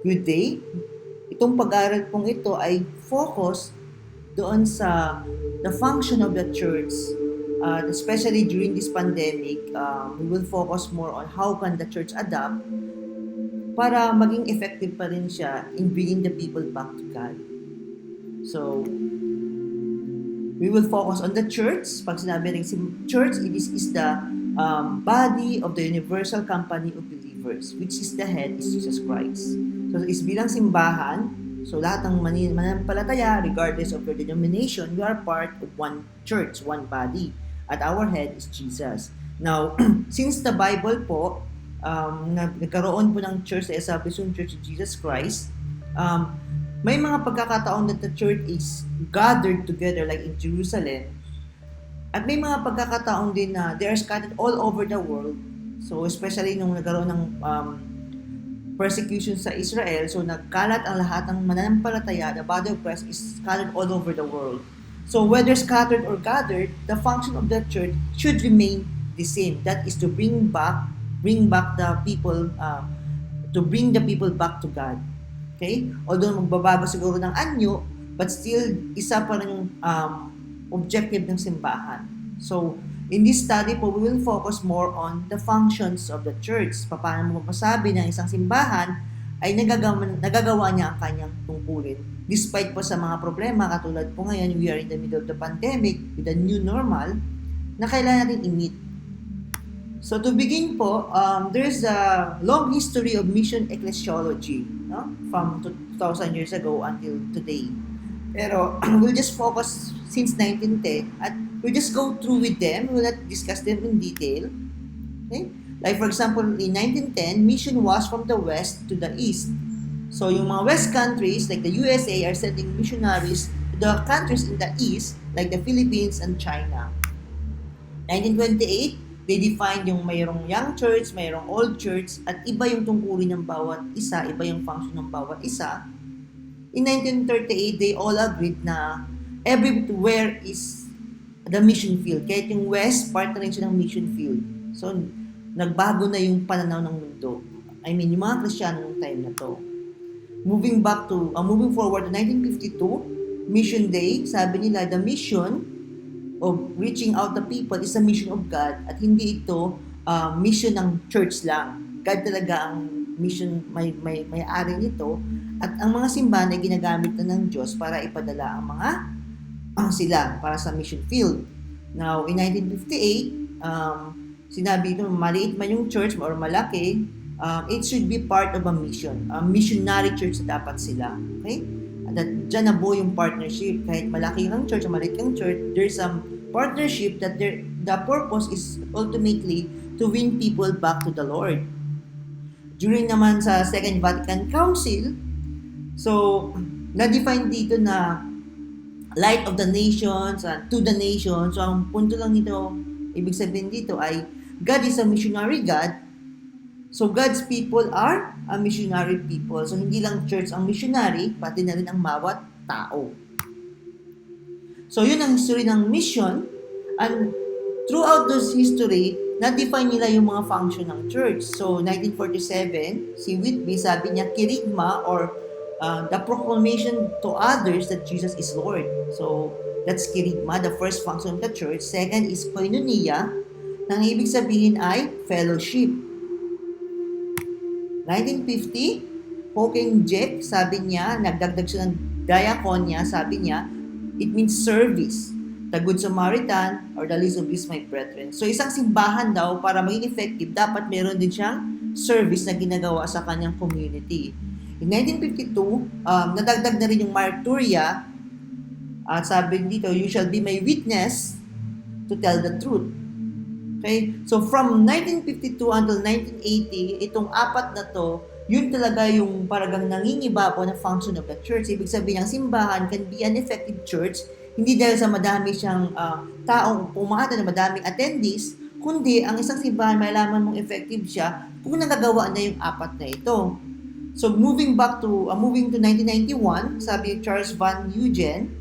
Good day. Itong pag-aaral pong ito ay focus doon sa the function of the church. Especially during this pandemic, we will focus more on how can the church adapt para maging effective pa rin siya in bringing the people back to God. So, we will focus on the church. Pag sinabi rin church, it is the body of the universal company of believers, which is the head is Jesus Christ. So, is bilang simbahan, so lahat ng mananampalataya, regardless of your denomination, you are part of one church, one body. At our head is Jesus. Now, since the Bible po, nagkaroon po ng church sa Establishment Church of Jesus Christ, may mga pagkakataon that the church is gathered together like in Jerusalem. At may mga pagkakataon din na they are scattered all over the world. So especially nung nagkaroon ng persecution sa Israel, so nagkalat ang lahat ng mananampalataya, the body of Christ is scattered all over the world. So whether scattered or gathered, the function of the church should remain the same. That is to bring back the people, to bring the people back to God. Okay? Although magbabago siguro ng anyo, but still, isa pa rin yung objective ng simbahan. So, in this study po, we will focus more on the functions of the church. Paano mo masabi na isang simbahan ay nagagawa niya ang kanyang tungkulin. Despite po sa mga problema, katulad po ngayon, we are in the middle of the pandemic with the new normal, na kailangan natin i-meet. So to begin po, there's a long history of Mission Eccelsiology, no? From 2,000 years ago until today. Pero we'll just focus since 1910 at we'll just go through with them. We'll not discuss them in detail. Okay? Like for example, in 1910, mission was from the west to the east. So yung mga west countries like the USA are sending missionaries to the countries in the east like the Philippines and China. 1928, they defined yung mayroong young church, mayroong old church, at iba yung tungkulin ng bawat isa, iba yung function ng bawat isa. In 1938, they all agreed na everywhere is the mission field. Kahit yung West, part na rin siya ng mission field. So, nagbago na yung pananaw ng mundo. I mean, yung mga Kristiyano ng time na to. Moving forward to 1952, Mission Day, sabi nila, the mission of reaching out the people is a mission of God at hindi ito mission ng church lang. God talaga ang mission, may-ari nito at ang mga simbahan ay ginagamit na ng Diyos para ipadala ang mga sila para sa mission field. Now, in 1958, sinabi ito, maliit man yung church or malaki, it should be part of a mission. A missionary church dapat sila. Okay? At dyan na buo yung partnership. Kahit malaki lang church o maliit yung church, there's some partnership that the purpose is ultimately to win people back to the Lord. During naman sa Second Vatican Council, so, na-define dito na light of the nations and to the nations. So, ang punto lang nito, ibig sabihin dito ay God is a missionary God. So, God's people are a missionary people. So, hindi lang church ang missionary, pati na rin ang bawat tao. So, yun ang history ng mission. And throughout this history, na-define nila yung mga function ng church. So, 1947, si Whitby, sabi niya, kirigma or the proclamation to others that Jesus is Lord. So, that's kirigma, the first function of the church. Second is koinonia, nang ibig sabihin ay fellowship. 1950, Hawking Jack, sabi niya, nagdagdag siya ng diaconia, sabi niya, it means service. The Good Samaritan or the least of these my brethren. So isang simbahan daw, para maging effective, dapat meron din siyang service na ginagawa sa kanyang community. In 1952, nadagdag na rin yung martyria at sabi dito, you shall be my witness to tell the truth. Okay? So from 1952 until 1980, itong apat na to, yun talaga yung paragang nangingibabaw na function of the church. Ibig sabihin, ang simbahan can be an effective church, hindi dahil sa madami siyang taong pumata na madaming attendees, kundi ang isang simbahan, malaman mong effective siya kung nagagawa na yung apat na ito. So moving to 1991, sabi ni Charles Van Eugen,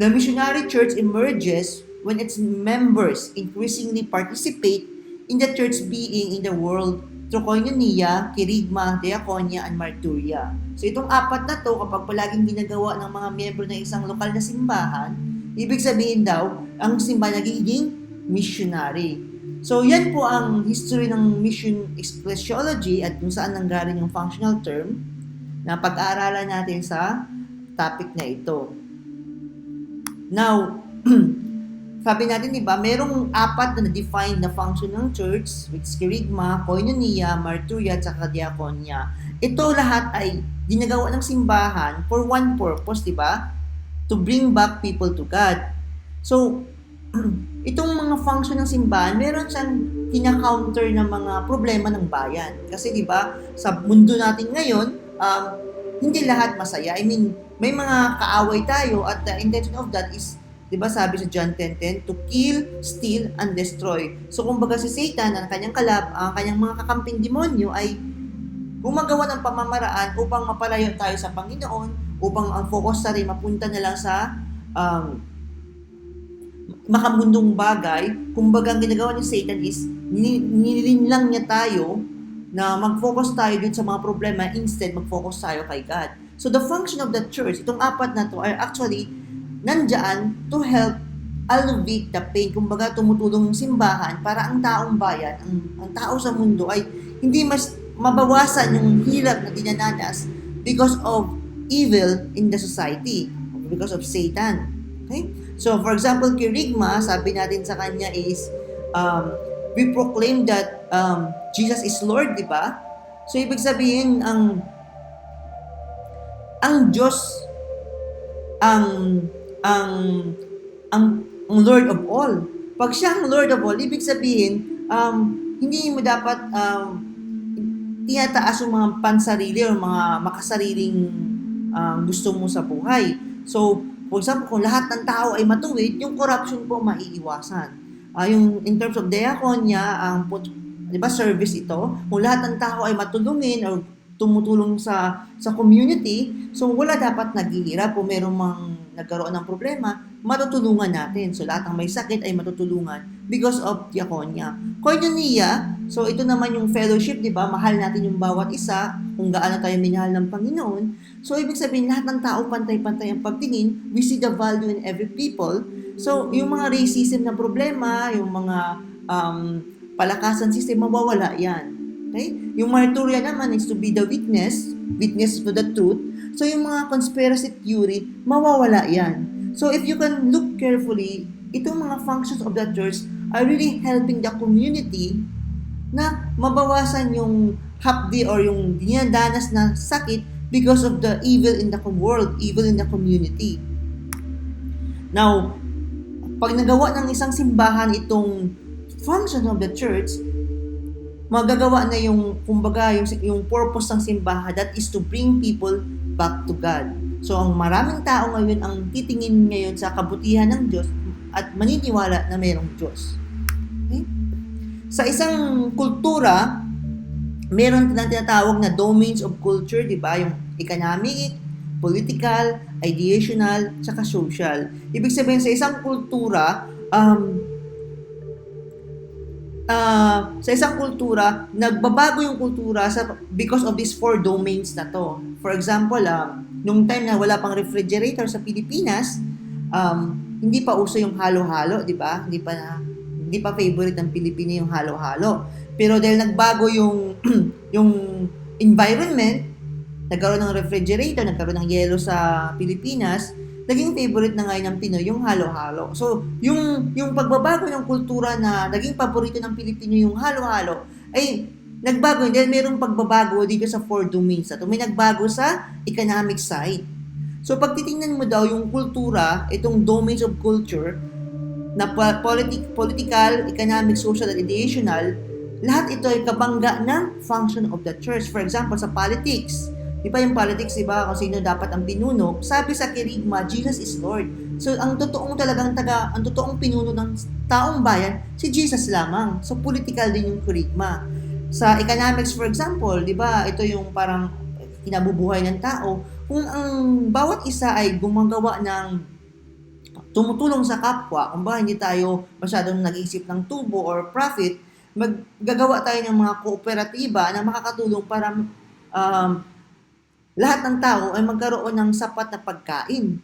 the missionary church emerges when its members increasingly participate in the church being in the world through koinonia, kirigma, diakonia, and marturia. So itong apat na to, kapag palaging ginagawa ng mga miyembro ng isang lokal na simbahan, ibig sabihin daw, ang simbahan nagiging missionary. So yan po ang history ng Mission Eccelsiology at kung saan nanggaling yung functional term na pag-aaralan natin sa topic na ito. Now, sabi natin, diba, merong apat na na-define na function ng church, which is kirigma, koinonia, marturia, at saka diakonia. Ito lahat ay ginagawa ng simbahan for one purpose, diba? To bring back people to God. So, itong mga function ng simbahan, meron siyang kina-counter ng mga problema ng bayan. Kasi diba, sa mundo natin ngayon, hindi lahat masaya. I mean, may mga kaaway tayo at the intention of that is, diba sabi sa John 10:10, to kill, steal, and destroy. So kumbaga si Satan, ang kanyang ang kanyang mga kakamping demonyo ay gumagawa ng pamamaraan upang mapalayo tayo sa Panginoon, upang ang focus sa rin mapunta na lang sa makamundong bagay. Kumbaga ang ginagawa ni Satan is nilinlang niya tayo na mag-focus tayo dun sa mga problema, instead mag-focus tayo kay God. So the function of the church, itong apat na to are actually nandyan to help alleviate the pain. Kumbaga tumutulong ng simbahan para ang taong bayan, ang tao sa mundo ay hindi mas mabawasan yung hirap na dinananas because of evil in the society, because of Satan. Okay? So for example, kirigma, sabi natin sa kanya is we proclaim that Jesus is Lord, di ba? So ibig sabihin ang Diyos ang Lord of all. Pag siya ang Lord of all, ibig sabihin hindi mo dapat tinataas yung mga pansarili o mga makasariling gusto mo sa buhay. So, for example, kung lahat ng tao ay matuwid, yung corruption po maiiwasan. Yung in terms of diakonia, di ba, service ito, kung lahat ng tao ay matulungin o tumutulong sa community, so wala dapat naghihirap kung meron mang nagkaroon ng problema, matutulungan natin. So lahat ng may sakit ay matutulungan because of diakonia. Koinonia, so ito naman yung fellowship, di ba? Mahal natin yung bawat isa, kung gaano tayo minahal ng Panginoon. So ibig sabihin, lahat ng tao pantay-pantay ang pagtingin, we see the value in every people. So yung mga racism na problema, yung mga palakasan system, mawawala yan. Okay? Yung marturia naman is to be the witness to the truth. So yung mga conspiracy theory, mawawala yan. So if you can look carefully, itong mga functions of the church are really helping the community na mabawasan yung hapdi or yung dinadanas na sakit because of the evil in the world, evil in the community. Now, pag nagawa ng isang simbahan itong function of the church, magagawa na yung, kumbaga, yung purpose ng simbahan, that is to bring people back to God. So, ang maraming tao ngayon ang titingin ngayon sa kabutihan ng Diyos at maniniwala na mayroong Diyos. Okay? Sa isang kultura, meron na tinatawag na domains of culture, di ba? Yung economic, political, ideational, saka social. Ibig sabihin, sa isang kultura, nagbabago yung kultura because of these 4 domains na to. For example, nung time na wala pang refrigerator sa Pilipinas, hindi pa uso yung halo-halo, di ba? Hindi pa favorite ng Pilipino yung halo-halo. Pero dahil nagbago yung yung environment, nagkaroon ng refrigerator, nagkaroon ng yelo sa Pilipinas, naging favorite na ngayon ng Pinoy yung halo-halo. So, yung pagbabago ng kultura na naging paborito ng Pilipino yung halo-halo, ay nagbago dahil mayroong pagbabago dito sa 4 domains. May nagbago sa economic side. So, pag titingnan mo daw yung kultura, itong domains of culture, na political, economic, social, and ideational, lahat ito ay kabangga ng function of the church. For example, sa politics, di ba yung politics, di ba, kung sino dapat ang pinuno, sabi sa kirigma, Jesus is Lord. So, ang totoong pinuno ng taong bayan, si Jesus lamang. So, political din yung kirigma. Sa economics, for example, di ba, ito yung parang kinabubuhay ng tao. Kung ang bawat isa ay gumagawa ng tumutulong sa kapwa, kung ba hindi tayo masyadong nag-iisip ng tubo or profit, Maggagawa tayo ng mga kooperatiba na makakatulong para lahat ng tao ay magkaroon ng sapat na pagkain.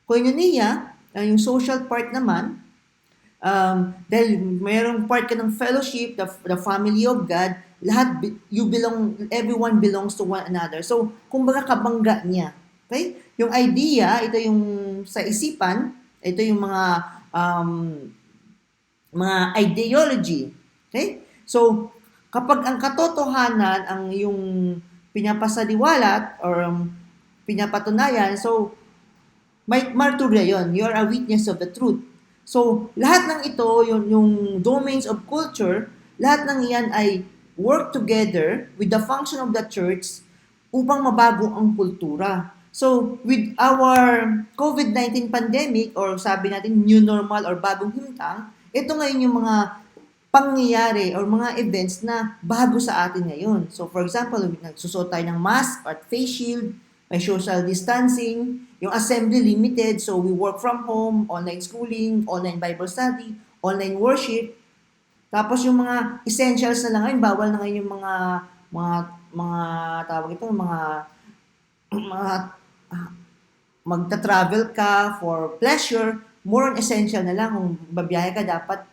Koinonia, yung social part naman, dahil mayroong part ka ng fellowship, the family of God, everyone belongs to one another. So, kumbaga kabangga niya. Okay? Yung idea, ito yung sa isipan, ito yung mga ideology. Okay? So, kapag ang katotohanan ang yung pinapasaliwalat or pinapatunayan, so, may marturya yon. You are a witness of the truth. So, lahat ng ito, yung domains of culture, lahat ng iyan ay work together with the function of the church upang mabago ang kultura. So, with our COVID-19 pandemic, or sabi natin new normal or bagong himtang, ito ngayon yung mga pangyayari or mga events na bago sa atin ngayon. So, for example, nagsusot tayo ng mask at face shield, may social distancing, yung assembly limited, so we work from home, online schooling, online Bible study, online worship. Tapos yung mga essentials na lang ngayon, bawal na ngayon yung mga tawag ito, mga magta-travel ka for pleasure, more on essential na lang. Kung babiyahe ka, dapat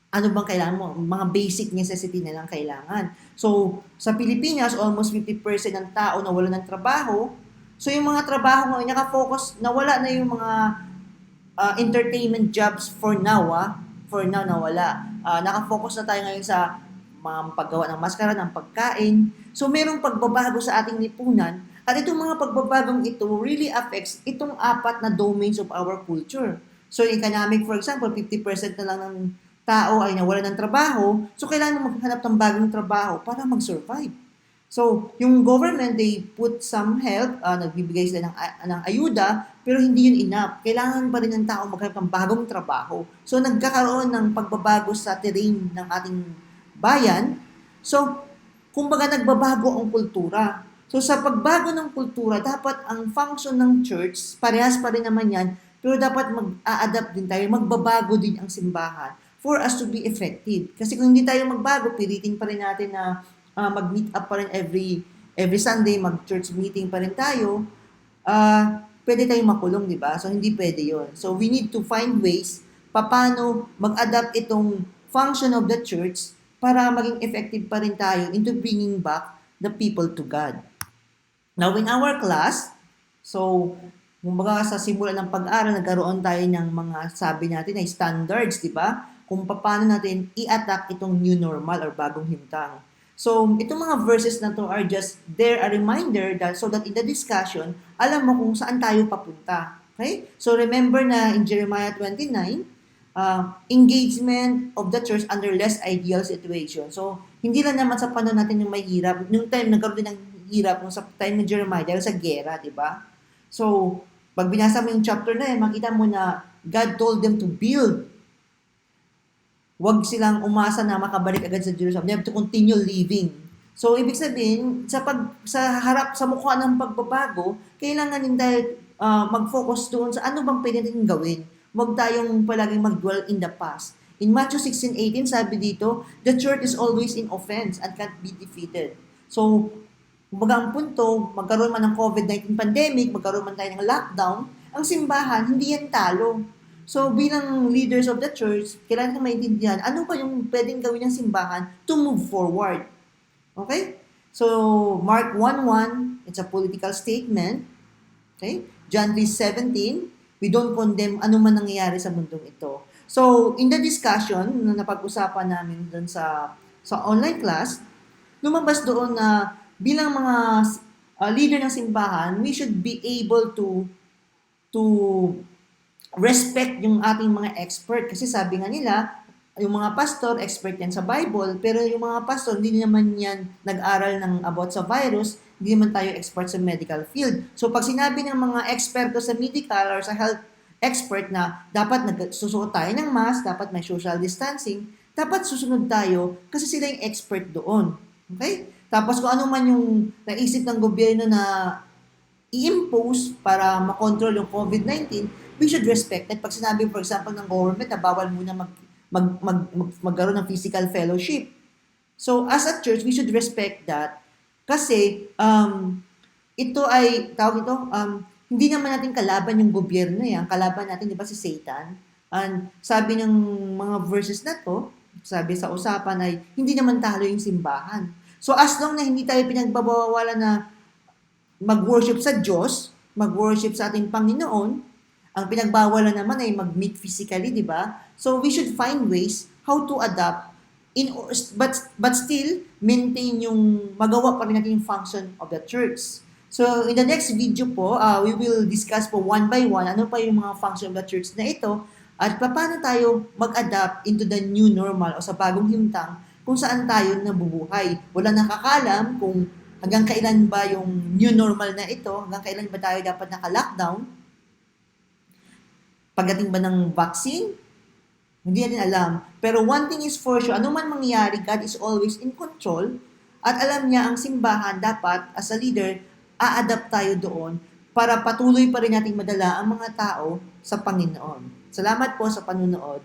ano bang kailangan mo? Mga basic necessity na lang kailangan. So, sa Pilipinas, almost 50% ng tao na wala ng trabaho. So, yung mga trabaho ngayon, nakafocus, nawala na yung mga entertainment jobs for now, For now, nawala. Nakafocus na tayo ngayon sa mga paggawa ng maskara, ng pagkain. So, merong pagbabago sa ating lipunan. At itong mga pagbabagong ito really affects itong 4 na domains of our culture. So, economic, for example, 50% na lang ng tao ay nawala ng trabaho. So, kailangan mo maghanap ng bagong trabaho para mag-survive. So, yung government, they put some help, nagbibigay sila ng ayuda, pero hindi yun enough. Kailangan pa rin ng tao maghanap ng bagong trabaho. So, nagkakaroon ng pagbabago sa terrain ng ating bayan. So, kumbaga nagbabago ang kultura. So, sa pagbago ng kultura, dapat ang function ng church, parehas pa rin naman yan, pero dapat mag-a-adapt din tayo, magbabago din ang simbahan for us to be effective. Kasi kung hindi tayo magbago, pilitin pa rin natin na mag-meet up pa rin every Sunday, mag-church meeting pa rin tayo, pwede tayong makulong, di ba? So, hindi pwede yon. So, we need to find ways paano mag-adapt itong function of the church para maging effective pa rin tayo into bringing back the people to God. Now, in our class, so, kumbaga sa simula ng pag-aaral, nagkaroon tayo ng mga sabi natin ay standards, di ba? Kung paano natin i-attack itong new normal or bagong himtang. So, itong mga verses na to are just there a reminder that so that in the discussion, alam mo kung saan tayo papunta. Okay? So, remember na in Jeremiah 29, engagement of the church under less ideal situation. So, hindi lang naman sa panahon natin yung may hirap. Nung time, nagkaroon din ng hirap nung sa time ni Jeremiah dahil sa gera, di ba? So, pag binasa mo yung chapter na yun, makita mo na God told them to build. Huwag silang umasa na makabalik agad sa Jerusalem. They have to continue living. So, ibig sabihin, sa harap, sa mukha ng pagbabago, kailangan din tayo mag-focus doon sa ano bang pwede natin gawin. Huwag tayong palaging mag-dwell in the past. In Matthew 16:18, sabi dito, the church is always in offense and can't be defeated. So, kumbaga ang punto, magkaroon man ng COVID-19 pandemic, magkaroon man tayo ng lockdown, ang simbahan, hindi yan talo. So, bilang leaders of the church, kailangan natin maintindihan ano ba yung pwedeng gawin ng simbahan to move forward. Okay? So, Mark 1:1, it's a political statement. Okay? John 3:17, we don't condemn ano man nangyayari sa mundong ito. So, in the discussion na napag-usapan namin doon sa online class, lumabas doon na bilang mga leader ng simbahan, we should be able to respect yung ating mga expert. Kasi sabi nga nila, yung mga pastor, expert yan sa Bible, pero yung mga pastor, hindi naman yan nag-aral ng about sa virus, hindi naman tayo expert sa medical field. So, pag sinabi ng mga eksperto sa medical or sa health expert na dapat susuot tayo ng mask, dapat may social distancing, dapat susunod tayo kasi sila yung expert doon. Okay? Tapos kung ano man yung naisip ng gobyerno na i-impose para makontrol yung COVID-19, we should respect it. Pag sinabi, for example, ng government na bawal muna magkaroon ng physical fellowship, So, as a church, we should respect that kasi ito ay, tawag ito, hindi naman natin kalaban yung gobyerno yan. Kalaban natin, di ba, si Satan. And sabi ng mga verses na to, sabi sa usapan ay, hindi naman talo yung simbahan. So, as long na hindi tayo pinagbabawalan na mag-worship sa Diyos, mag-worship sa ating Panginoon, ang pinagbawalan naman ay mag-meet physically, di ba? So, we should find ways how to adapt but still maintain yung magawa pa rin natin yung function of the church. So, in the next video po, we will discuss po one by one ano pa yung mga function of the church na ito at paano tayo mag-adapt into the new normal o sa bagong himtang kung saan tayo nabubuhay. Wala nakakalam kung hanggang kailan ba yung new normal na ito, hanggang kailan ba tayo dapat naka-lockdown, pagdating ba ng vaccine, hindi natin alam. Pero one thing is for sure, ano man mangyari, God is always in control at alam niya ang simbahan dapat, as a leader, a-adapt tayo doon para patuloy pa rin nating madala ang mga tao sa Panginoon. Salamat po sa panunood.